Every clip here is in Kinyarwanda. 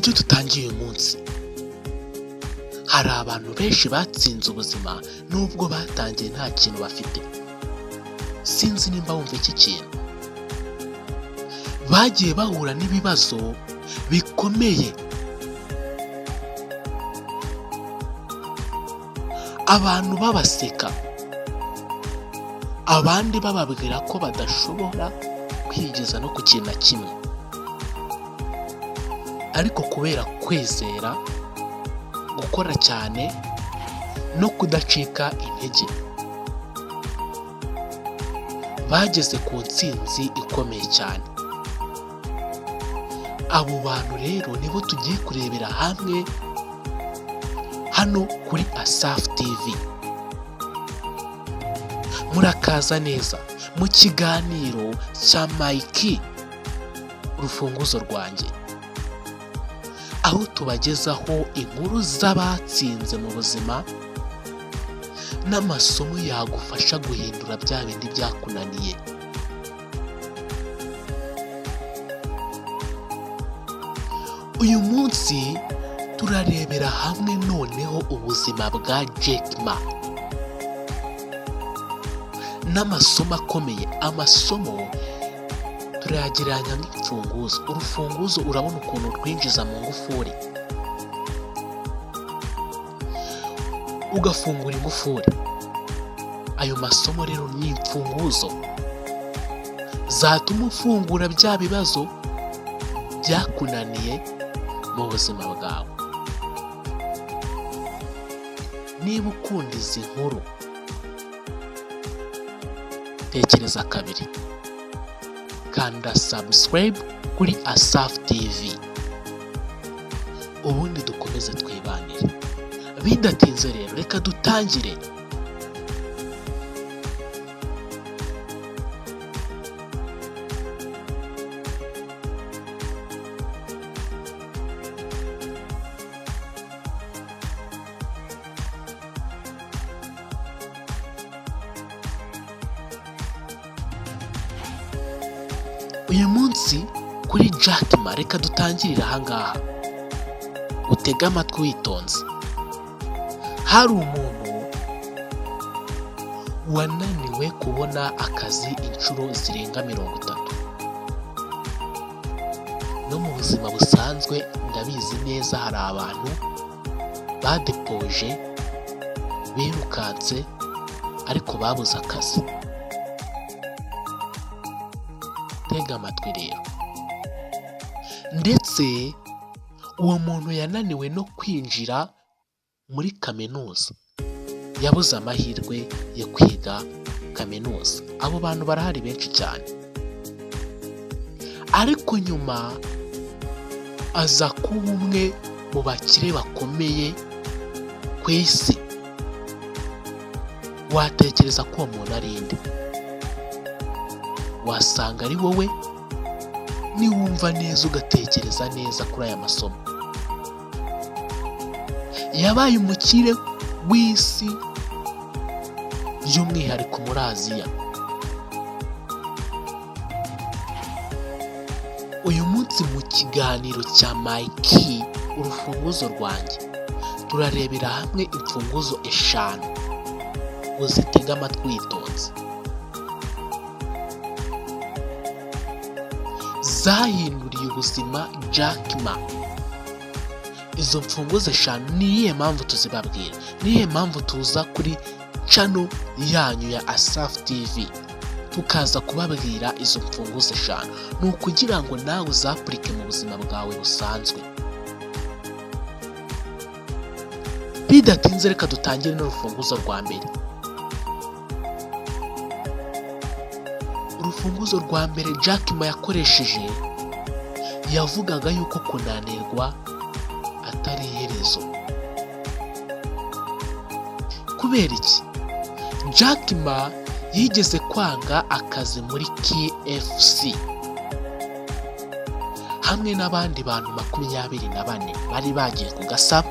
uburyo dutangiye uyu munsi, hari abantu benshi batsinze ubuzima nubwo batangiye nta kintu bafite. Sinzi nimba wumva iki kintu. Bagiye bahura n'ibibazo bikomeye, abantu babaseka, abandi bababwira ko badashobora kwigeza no ku kintu na kimwe, ariko kubera kwizera, gukora cyane no kudacika intege, bageze ku ntsinzi ikomeye cyane. Abo bantu rero nibo tugiye kurebera hamwe hano kuri ASPH TV. Murakaza neza mu kiganiro cya KEY Urufunguzo Rwange, aho tubagezaho inkuru z'abatsinze mu buzima n'amasomo yagufasha guhindura bya bindi byakunaniye. Uyu munsi turarebera hamwe noneho ubuzima bwa Jack Ma n'amasomo akomeye. Amasomo turayagereranya nk'imfunguzo. Urufunguzo urabona ukuntu rwinjiza mu ngufuri, ugafungura ingufuri. Ayo masomo rero ni imfunguzo zatuma ufungura bya bibazo byakunaniye mu buzima bwawe. Niba ukunda izi nkuru, tekereza kabiri, kanda subscribe kuri ASPH TV, ubundi dukomeze twibanire. Bidatinze rero, reka dutangire. Uyu munsi kuri Jack Ma, reka dutangirira ahangaha, utega amatwi witonze. Hari umuntu wananiwe kubona akazi inshuro zirenga 30. No mu buzima busanzwe ndabizi neza hari abantu badepoje, birukanse ariko babuze akazi. Tega amatwi rero. Ndetse uwo muntu yananiwe no kwinjira muri kaminuza, yabuze amahirwe yo kwiga kaminuza. Abo bantu barahari benshi cyane, ariko nyuma aza kuba umwe mu bakire bakomeye ku isi. Watekereza ko uwo muntu ari nde? Wasanga ari wowe niwumva neza ugatekereza neza kuri aya masomo. Yabaye umukire w'isi, by'umwihariko muri Aziya. Uyu munsi mu kiganiro cya KEY Urufunguzo Rwange, turarebera hamwe imfunguzo 5, uzitega amatwi witonze, zahinduriye ubuzima Jack Ma. Izo mfunguzo 5 ni iyihe mpamvu tuzibabwira? Ni iyihe mpamvu tuza kuri channel yanyu ya ASPH TV tukaza kubabwira izo mfunguzo 5? Ni ukugira ngo nawe uzapurike mu buzima bwawe busanzwe. Bidatinze reka dutangire n'urufunguzo rwa mbere. Urufunguzo rwa mbere Jack Ma yakoresheje, yavugaga yuko kunanirwa atari iherezo. Kubera iki? Jack Ma yigeze kwanga akazi muri KFC hamwe n'abandi bantu 24 bari bagiye kugasaba,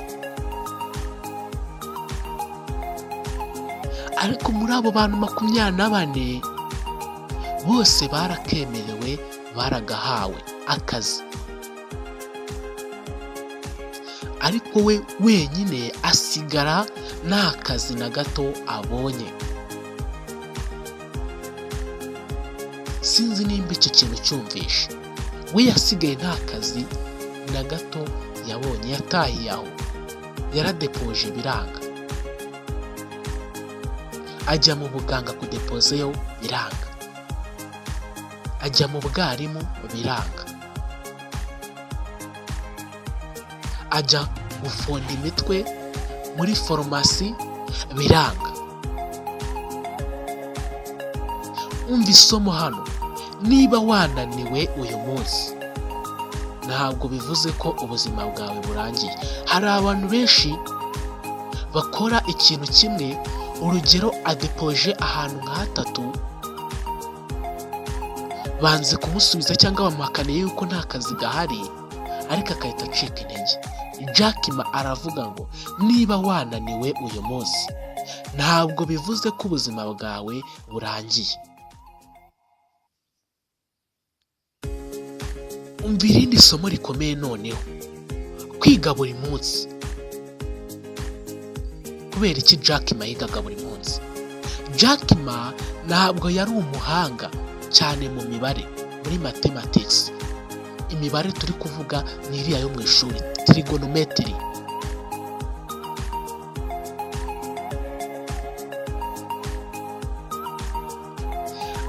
ariko muri abo bantu 24 bose barakemerewe, baragahawe akazi. ariko we wenyine asigara nta kazi na gato abonye. Sinzi nimba icyo kintu cyumvishe. We yasigaye nta kazi na gato yabonye, yatahiye aho, yaradepoje biranga, ajya mu buganga kudepozeyo biranga, ajya mu bwarimu biranga, ajya gufonda imitwe muri farumasi biranga. Umva isomo hano, niba wananiwe uyu munsi ntabwo bivuze ko ubuzima bwawe burangiye. Hari abantu benshi bakora ikintu kimwe, urugero adepoje ahantu nka hatatu, banze kumusubiza cyangwa bamuhakaniye yuko nta kazi gahari, ariko akahita acika intege. Jack Ma aravuga ngo niba wananiwe uyu munsi ntabwo bivuze ko ubuzima bwawe burangiye. Umva irindi somo rikomeye noneho, kwiga buri munsi. Kubera iki Jack Ma yigaga buri munsi? Jack Ma ntabwo yari umuhanga cyane mu mibare, muri mathematics. Imibare turi kuvuga ni iriya yo mu ishuri, trigonometry.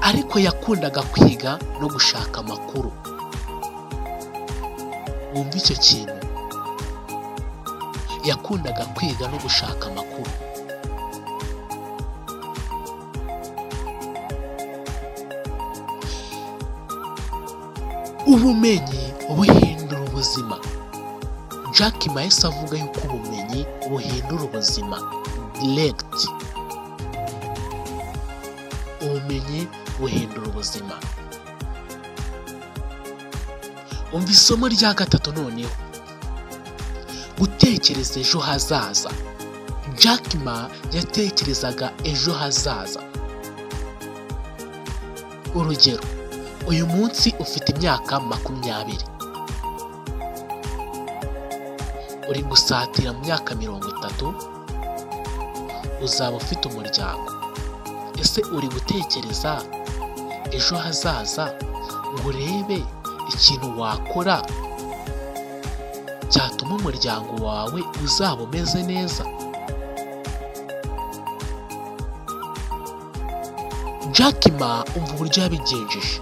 Ariko yakundaga kwiga no gushaka amakuru. Wumva icyo kintu, yakundaga kwiga no gushaka amakuru. Ubumenyi buhindura ubuzima. Jack Ma yahise avuga yuko ubumenyi buhindura ubuzima direct. Ubumenyi buhindura ubuzima. Umva isomo rya gatatu noneho, gutekereza ejo hazaza. Jack Ma yatekerezaga ejo hazaza. Urugero, uyu munsi ufite imyaka 20, uri gusatira mu myaka 30, uzaba ufite umuryango. Ese uri gutekereza ejo hazaza ngo urebe ikintu wakora cyatuma umuryango wawe uzaba umeze neza? Jack Ma umva uburyo yabigenjeje.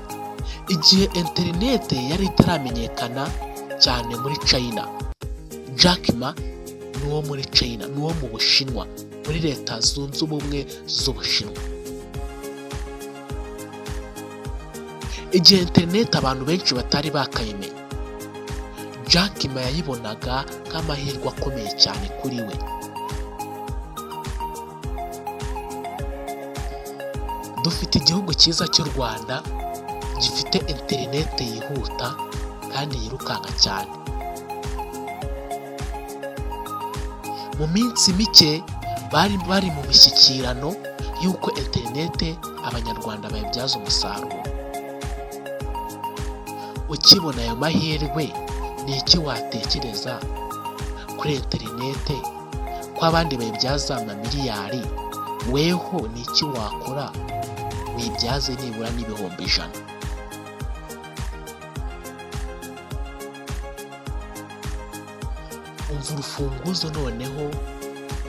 Igihe interinete yari itaramenyekana cyane muri China, Jack Ma ni uwo muri China, ni uwo mu Bushinwa, muri Leta Zunze Ubumwe z'Ubushinwa. Igihe interinete abantu benshi batari bakayimenya, Jack Ma yayibonaga nk'amahirwe akomeye cyane kuri we. Dufite igihugu cyiza cy'u Rwanda gifite interinete yihuta kandi yirukanka cyane. Mu minsi mike bari mu mishyikirano y'uko interinete abanyarwanda bayibyaza umusaruro. Ukibona ayo mahirwe, ni iki watekereza kuri interinete ko abandi bayibyaza amamiliyari? Weho ni iki wakora wibyaze nibura n'ibihumbi 100? Umva urufunguzo noneho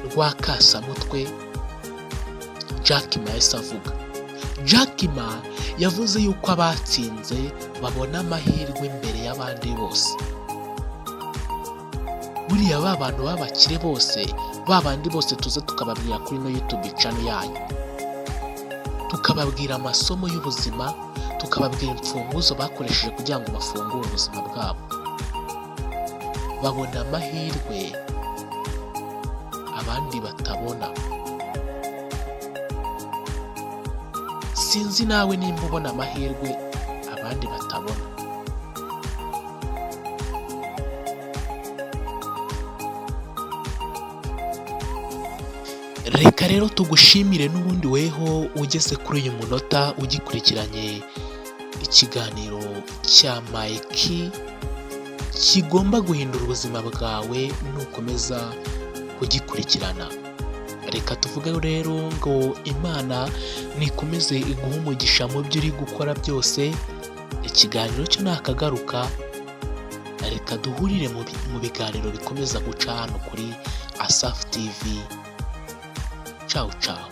rwa kasamutwe Jack Ma yahise avuga. Jack Ma yavuze yuko abatsinze babona amahirwe imbere y'abandi bose. Buriya ba bantu b'abakire bose, ba bandi bose tuza tukababwira kuri no YouTube channel yanyu, tukababwira amasomo y'ubuzima, tukababwira imfunguzo bakoresheje kugira ngo bafungure ubuzima bwabo, babona amahirwe abandi batabona. Sinzi nawe nimba ubona amahirwe abandi batabona. Reka rero tugushimire n'ubundi weho ugeze kuri uyu munota ugikurikiranye ikiganiro cya KEY kigomba guhindura ubuzima bwawe nukomeza kugikurikirana. Reka tuvuge rero ngo Imana nikomeze iguhe umugisha mu byo uri gukora byose. Ikiganiro cyo nakagaruka, reka duhurire mu biganiro bikomeza guca hano kuri ASPH TV. Ciao ciao.